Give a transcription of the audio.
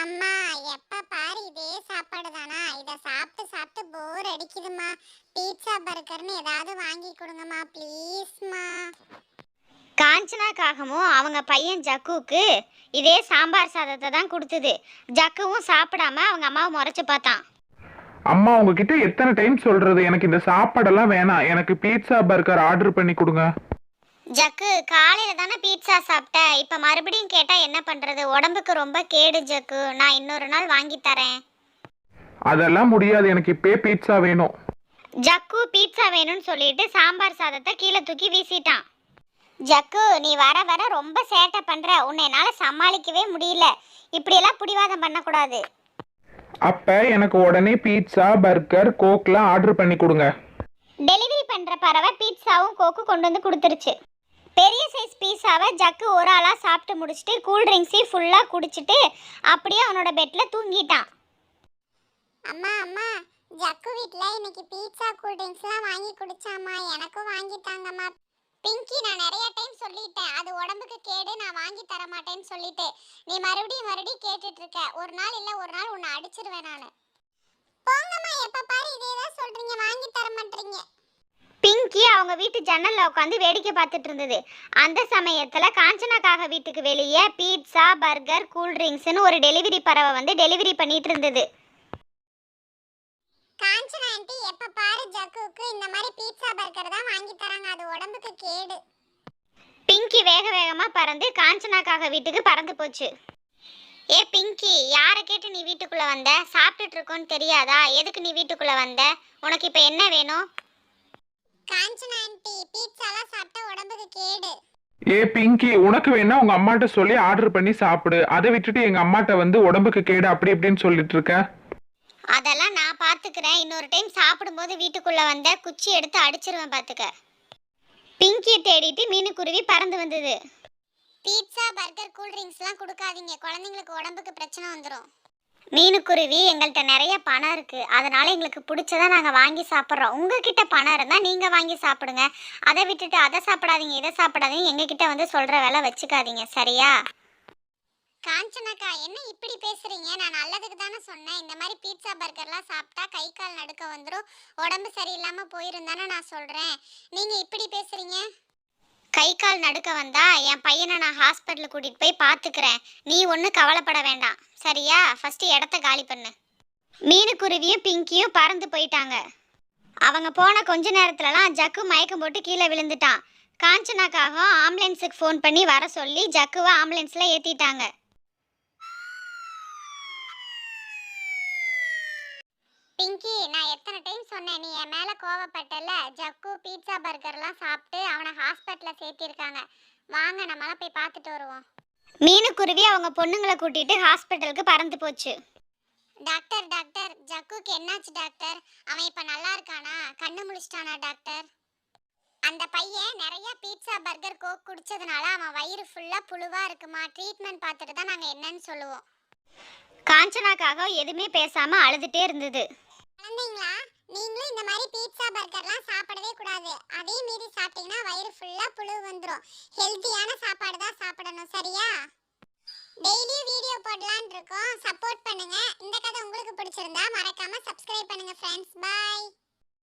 அம்மா எப்ப பாரு இதே சாப்பாடு தானா? இத சாப்பிட்டு சாப்பிட்டு போர் அடிக்குதுமா. பீட்சா பர்கர்னு ஏதாவது வாங்கி கொடுங்கம்மா ப்ளீஸ்மா. காஞ்சனாக்காகவும் அவங்க பையன் ஜக்குவுக்கு இதே சாம்பார் சாதத்தை தான் கொடுத்தது. ஜக்குவும் சாப்பிடாம அவங்க அம்மாவை முறைச்சு பார்த்தான். அம்மா உங்ககிட்ட எத்தனை டைம் சொல்றது, எனக்கு இந்த சாப்பாடெல்லாம் வேணாம், எனக்கு பீட்சா பர்கர் ஆர்டர் பண்ணி கொடுங்க. ஜக்கு, காலையில தானே பீட்சா சாப்பிட்ட, இப்ப மறுபடியும் கேட்டா என்ன பண்றது? உடம்புக்கு ரொம்ப கேடு ஜக்கு. நான் இன்னொரு நாள் வாங்கி தரேன். அதெல்லாம் முடியாது, எனக்கு இப்பே பீட்சா வேணும். ஜக்கு பீட்சா வேணும்னு சொல்லிட்டு சாம்பார் சாதத்தை கீழே தூக்கி வீசிட்டான். ஜக்கு, நீ வர வர ரொம்ப சேட்டை பண்ற. உன்னை என்னால சமாளிக்கவே முடியல. இப்படியெல்லாம் பிடிவாதம் பண்ணக்கூடாது. அப்ப எனக்கு உடனே பீட்சா பர்கர் கோக்லாம் ஆர்டர் பண்ணி கொடுங்க. டெலிவரி பண்ற பறவை பீட்சாவும் கோக்கு கொண்டு வந்து கொடுத்துருச்சு. பெரிய சைஸ் பீஸாவை ஜக்கு ஒரு ஆளாக சாப்பிட்டு முடிச்சுட்டு கூல் ட்ரிங்க்ஸையும் ஃபுல்லாக குடிச்சிட்டு அப்படியே அவனோட பெட்டில் தூங்கிட்டான். அம்மா அம்மா, ஜக்கு வீட்ல இன்னைக்கு பீட்சா கூல் ட்ரிங்க்ஸ்லாம் வாங்கி குடிச்சாம்மா, எனக்கும் வாங்கி தாங்கம்மா. பிங்கி, நான் நிறைய டைம் சொல்லிட்டேன், அது உடம்புக்கு கேடு, நான் வாங்கி தர மாட்டேன்னு சொல்லிட்டு நீ மறுபடியும் கேட்டுட்டு இருக்க. ஒரு நாள் இல்லை ஒரு நாள் உன்னை அடிச்சிருவேன் நான். போங்கம்மா, எப்ப பாரு இதே தான் சொல்றீங்க, வாங்கி தர மாட்டீங்க. பிங்கி அவங்க வீட்டு ஜன்னல்ல உட்காந்து வேடிக்கை பார்த்துட்டு இருந்தது. அந்த சமயத்துல காஞ்சனாக்காக வீட்டுக்கு வெளியே பீட்சா பர்கர் கூல் ட்ரிங்க்ஸ்னு ஒரு டெலிவரி பறவை வந்து டெலிவரி பண்ணிட்டு இருந்தது. காஞ்சனா ஆண்டி எப்ப பாரு ஜக்குக்கு இந்த மாதிரி பீட்சா பர்கர் தான் வாங்கி தராங்க, அது உடம்புக்கு கேடு. பிங்கி வேக வேகமா பறந்து காஞ்சனாக்காக வீட்டுக்கு பறந்து போச்சு. ஏ பிங்கி, யாரை கேட்டு நீ வீட்டுக்குள்ள வந்த? சாப்பிட்டுட்டு இருக்கோன்னு தெரியாதா? எதுக்கு நீ வீட்டுக்குள்ள வந்த? உனக்கு இப்ப என்ன வேணும்? காஞ்சனா ஆண்டி, பீட்சாலாம் சாப்பிட்டா உடம்புக்கு கேடு. ஏ பிங்கி, உனக்கு வேணா உங்க அம்மாட்ட சொல்லி ஆர்டர் பண்ணி சாப்பிடு. அதை விட்டுட்டு எங்க அம்மாட்ட வந்து உடம்புக்கு கேடு அப்படி இப்படின்னு சொல்லிட்டு இருக்க. அதெல்லாம் நான் பாத்துக்கிறேன். இன்னொரு டைம் சாப்பிடும்போது வீட்டுக்குள்ள வந்த குச்சி எடுத்து அடிச்சிருவேன் பாத்துக்க. பிங்கியை தேடிட்டு மீனுக்குருவி பறந்து வந்தது. பீட்சா பர்கர் கூல் ட்ரிங்க்ஸ்லாம் கொடுக்காதீங்க, குழந்தைங்களுக்கு உடம்புக்கு பிரச்சனை வந்துடும். மீனுக்குருவி, எங்கள்கிட்ட நிறைய பணம் இருக்கு, அதனால எங்களுக்கு பிடிச்சதா நாங்க வாங்கி சாப்பிட்றோம். உங்ககிட்ட பணம் இருந்தா நீங்க வாங்கி சாப்பிடுங்க. அதை விட்டுட்டு அதை சாப்பிடாதீங்க இதை சாப்பிடாதீங்க எங்ககிட்ட வந்து சொல்ற வேலை வச்சுக்காதீங்க, சரியா? காஞ்சனாக்கா, என்ன இப்படி பேசுறீங்க? நான் நல்லதுக்கு தானே சொன்னேன். இந்த மாதிரி பீட்சா பர்கர்லாம் சாப்பிட்டா கை கால் நடுக்க வந்துடும், உடம்பு சரியில்லாம போயிரும் தானே நான் சொல்றேன். நீங்க இப்படி பேசுறீங்க. கை கால் நடுக்க வந்தா என் பையனை நான் ஹாஸ்பிட்டலுக்கு கூட்டிட்டு போய் பார்த்துக்கிறேன். நீ ஒன்றும் கவலைப்பட வேண்டாம், சரியா? ஃபர்ஸ்ட் இடத்த காலி பண்ணு. மீனுக்குருவியும் பிங்கியும் பறந்து போயிட்டாங்க. அவங்க போன கொஞ்ச நேரத்துலலாம் ஜக்கு மயக்கம் போட்டு கீழே விழுந்துட்டான். காஞ்சனாக்காக ஆம்புலன்ஸுக்கு ஃபோன் பண்ணி வர சொல்லி ஜக்குவை ஆம்புலன்ஸில் ஏற்றிட்டாங்க. பிங்கி, நான் எத்தனை டைம் சொன்னேன், நீ என் மேல கோவப்பட்டல. ஜக்கு பீட்சா பர்கர்லாம் சாப்பிட்டு அவனை ஹாஸ்பிட்டல்ல சேர்த்திருக்காங்க. வாங்க நம்மளாம் போய் பார்த்துட்டு வருவோம். மீனுக்குருவி அவங்க பொண்ணுங்களை கூட்டிட்டு ஹாஸ்பிட்டலுக்கு பறந்து போச்சு. டாக்டர் டாக்டர், ஜக்குக்கு என்னாச்சு டாக்டர்? அவன் இப்ப நல்லா இருக்கானா? கண்ணு முழிச்சிட்டானா டாக்டர்? அந்த பையன் நிறைய பீட்சா பர்கர் கோக் குடிச்சதுனால அவன் வயிறு ஃபுல்லா புழுவா இருக்குமா. ட்ரீட்மெண்ட் பார்த்துட்டு தான் நாங்க என்னன்னு சொல்லுவோம். காஞ்சனாக்காக எதுவுமே பேசாம அழுதுட்டே இருந்தது. குழந்தைங்களா, நீங்களும் இந்த மாதிரி பீட்சா பர்கர்லாம் சாப்பிடவே கூடாது. அதே மீறி சாப்பிட்டீங்கன்னா வயிறு ஃபுல்லா புழு வந்துடும். ஹெல்த்தியான சாப்பாடு தான் சாப்பிடணும், சரியா? டெய்லியும் வீடியோ போடலான்னு இருக்கோம், சப்போர்ட் பண்ணுங்க. இந்த கதை உங்களுக்கு பிடிச்சிருந்தா மறக்காம சப்ஸ்கிரைப் பண்ணுங்க ஃப்ரெண்ட்ஸ். பை.